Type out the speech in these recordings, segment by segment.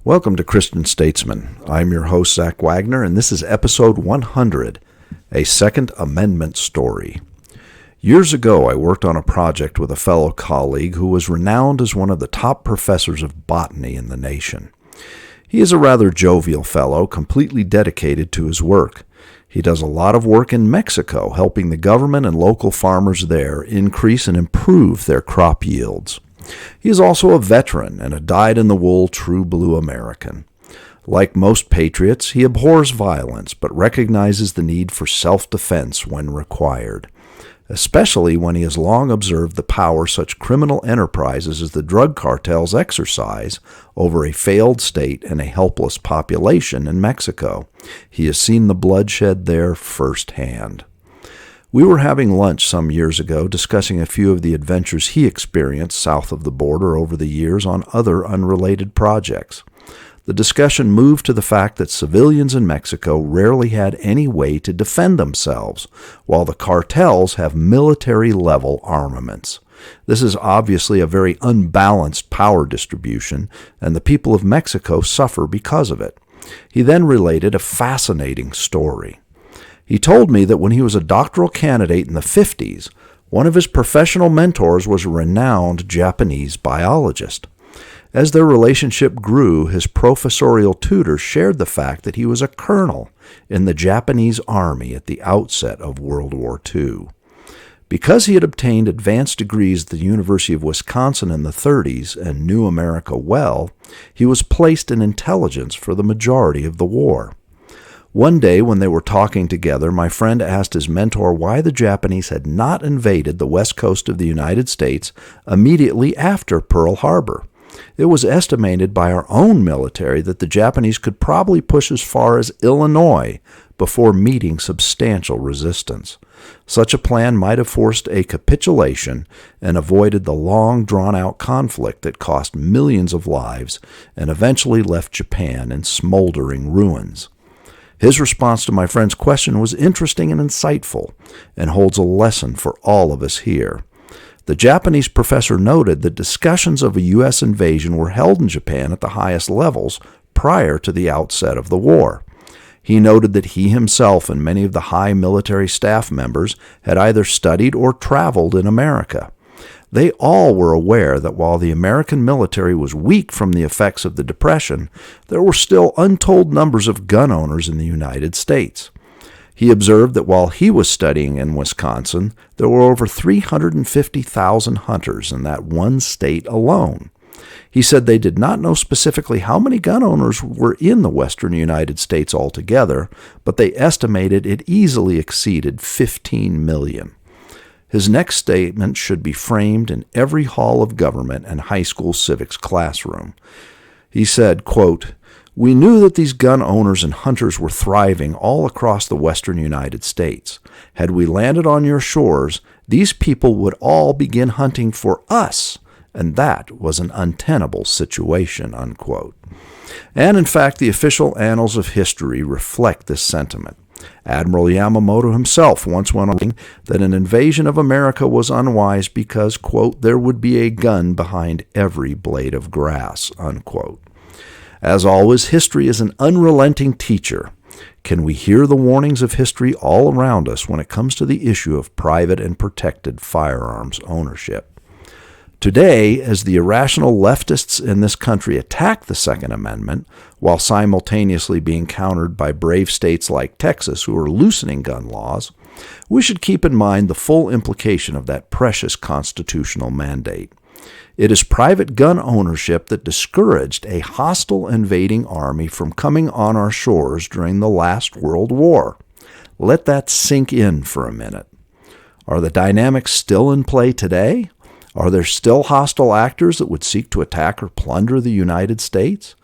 Welcome to Christian Statesman. I'm your host, Zach Wagner, and this is episode 100, A Second Amendment Story. Years ago, I worked on a project with a fellow colleague who was renowned as one of the top professors of botany in the nation. He is a rather jovial fellow, completely dedicated to his work. He does a lot of work in Mexico, helping the government and local farmers there increase and improve their crop yields. He is also a veteran and a dyed-in-the-wool true blue American. Like most patriots, he abhors violence, but recognizes the need for self-defense when required, especially when he has long observed the power such criminal enterprises as the drug cartels exercise over a failed state and a helpless population in Mexico. He has seen the bloodshed there firsthand. We were having lunch some years ago discussing a few of the adventures he experienced south of the border over the years on other unrelated projects. The discussion moved to the fact that civilians in Mexico rarely had any way to defend themselves, while the cartels have military-level armaments. This is obviously a very unbalanced power distribution, and the people of Mexico suffer because of it. He then related a fascinating story. He told me that when he was a doctoral candidate in the 50s, one of his professional mentors was a renowned Japanese biologist. As their relationship grew, his professorial tutor shared the fact that he was a colonel in the Japanese army at the outset of World War II. Because he had obtained advanced degrees at the University of Wisconsin in the 30s and knew America well, he was placed in intelligence for the majority of the war. One day when they were talking together, my friend asked his mentor why the Japanese had not invaded the west coast of the United States immediately after Pearl Harbor. It was estimated by our own military that the Japanese could probably push as far as Illinois before meeting substantial resistance. Such a plan might have forced a capitulation and avoided the long, drawn-out conflict that cost millions of lives and eventually left Japan in smoldering ruins. His response to my friend's question was interesting and insightful, and holds a lesson for all of us here. The Japanese professor noted that discussions of a U.S. invasion were held in Japan at the highest levels prior to the outset of the war. He noted that he himself and many of the high military staff members had either studied or traveled in America. They all were aware that while the American military was weak from the effects of the Depression, there were still untold numbers of gun owners in the United States. He observed that while he was studying in Wisconsin, there were over 350,000 hunters in that one state alone. He said they did not know specifically how many gun owners were in the western United States altogether, but they estimated it easily exceeded 15 million. His next statement should be framed in every hall of government and high school civics classroom. He said, quote, "We knew that these gun owners and hunters were thriving all across the western United States. Had we landed on your shores, these people would all begin hunting for us, and that was an untenable situation," unquote. And in fact, the official annals of history reflect this sentiment. Admiral Yamamoto himself once went on that an invasion of America was unwise because, quote, "there would be a gun behind every blade of grass," unquote. As always, history is an unrelenting teacher. Can we hear the warnings of history all around us when it comes to the issue of private and protected firearms ownership? Today, as the irrational leftists in this country attack the Second Amendment, while simultaneously being countered by brave states like Texas who are loosening gun laws, we should keep in mind the full implication of that precious constitutional mandate. It is private gun ownership that discouraged a hostile invading army from coming on our shores during the last World War. Let that sink in for a minute. Are the dynamics still in play today? Are there still hostile actors that would seek to attack or plunder the United States?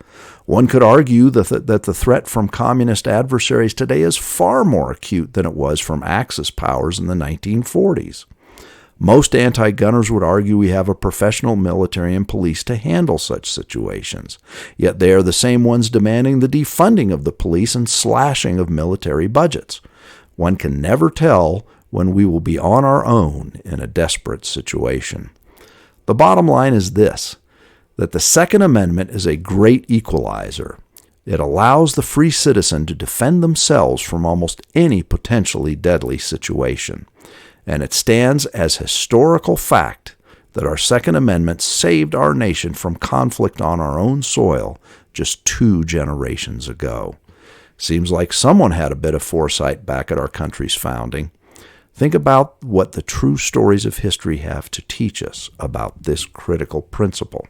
One could argue that the threat from communist adversaries today is far more acute than it was from Axis powers in the 1940s. Most anti-gunners would argue we have a professional military and police to handle such situations, yet they are the same ones demanding the defunding of the police and slashing of military budgets. One can never tell when we will be on our own in a desperate situation. The bottom line is this: that the Second Amendment is a great equalizer. It allows the free citizen to defend themselves from almost any potentially deadly situation. And it stands as historical fact that our Second Amendment saved our nation from conflict on our own soil just 2 generations ago. Seems like someone had a bit of foresight back at our country's founding. Think about what the true stories of history have to teach us about this critical principle.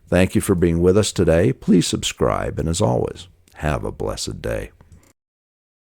Thank you for being with us today. Please subscribe, and as always, have a blessed day.